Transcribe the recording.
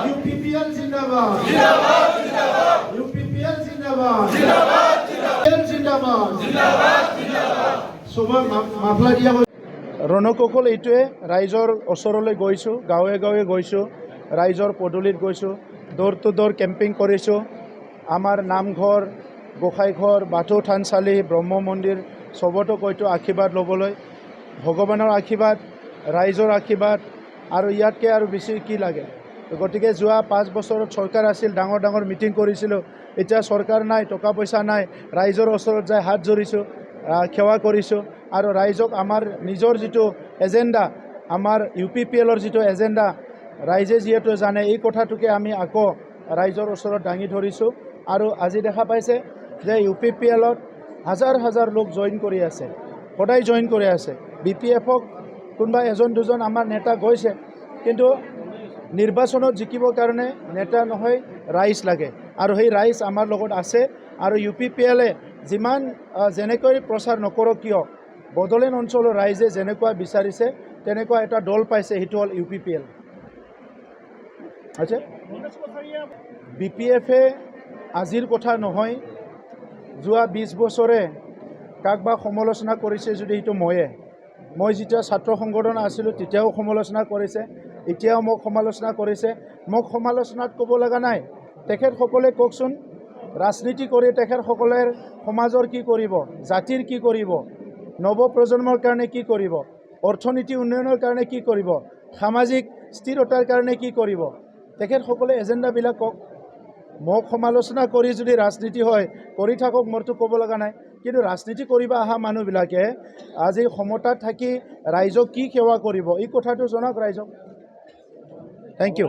UPPL जिंदाबाद जिंदाबाद जिंदाबाद UPPL जिंदाबाद जिंदाबाद जिंदाबाद जिंदाबाद जिंदाबाद সবাই মাফলা দিয়া ৰণকৌশল এইটোৱে ৰাইজৰ ওচৰলৈ গৈছোঁ গাঁৱে গাঁৱে গৈছোঁ ৰাইজৰ পদূলিত গৈছোঁ ডোৰ টু ডোৰ কেম্পিং কৰিছোঁ আমাৰ নামঘৰ গোসাইঘৰ বাথৌ থানচালি ব্ৰহ্ম মন্দিৰ চবতো কৈতো আশীৰ্বাদ ল'বলৈ ভগৱানৰ আশীৰ্বাদ ৰাইজৰ আশীৰ্বাদ আৰু ইয়াতকৈ আৰু বেছি কি লাগে গতিকে যোৱা 5 বছৰত চৰকাৰ আছিল ডাঙৰ ডাঙৰ মিটিং কৰিছিলোঁ এতিয়া চৰকাৰ নাই টকা পইচা নাই ৰাইজৰ ওচৰত যাই হাত জোৰিছোঁ সেৱা কৰিছোঁ আৰু ৰাইজক আমাৰ নিজৰ যিটো এজেণ্ডা আমাৰ UPPLৰ যিটো এজেণ্ডা ৰাইজে যিহেতু জানে এই কথাটোকে আমি আকৌ ৰাইজৰ ওচৰত দাঙি ধৰিছোঁ আৰু আজি দেখা পাইছে যে UPPLত হাজাৰ হাজাৰ লোক জইন কৰি আছে সদায় জইন কৰি আছে BPFক কোনোবা এজন দুজন আমাৰ নেতা গৈছে কিন্তু নিৰ্বাচনত জিকিবৰ কাৰণে নেতা নহয় ৰাইজ লাগে আৰু সেই ৰাইজ আমাৰ লগত আছে আৰু UPPLে যিমান যেনেকৈ প্ৰচাৰ নকৰক কিয় বড়োলেণ্ড অঞ্চলৰ ৰাইজে যেনেকুৱা বিচাৰিছে তেনেকুৱা এটা দল পাইছে সেইটো হ'ল UPPL আচ্ছা BPFে আজিৰ কথা নহয় যোৱা 20 বছৰে কাকবা সমালোচনা কৰিছে যদি সেইটো মই যেতিয়া ছাত্ৰ সংগঠন আছিলোঁ তেতিয়াও সমালোচনা কৰিছে এতিয়াও মোক সমালোচনা কৰিছে মোক সমালোচনাত ক'ব লগা নাই তেখেতসকলে কওকচোন ৰাজনীতি কৰি তেখেতসকলে সমাজৰ কি কৰিব জাতিৰ কি কৰিব নৱ প্ৰজন্মৰ কাৰণে কি কৰিব অৰ্থনীতি উন্নয়নৰ কাৰণে কি কৰিব সামাজিক স্থিৰতাৰ কাৰণে কি কৰিব তেখেতসকলে এজেণ্ডাবিলাক কওক মোক সমালোচনা কৰি যদি ৰাজনীতি হয় কৰি থাকক মোৰতো ক'ব লগা নাই কিন্তু ৰাজনীতি কৰিব অহা মানুহবিলাকে আজি ক্ষমতাত থাকি ৰাইজক কি সেৱা কৰিব এই কথাটো জনাওক ৰাইজক থেংক ইউ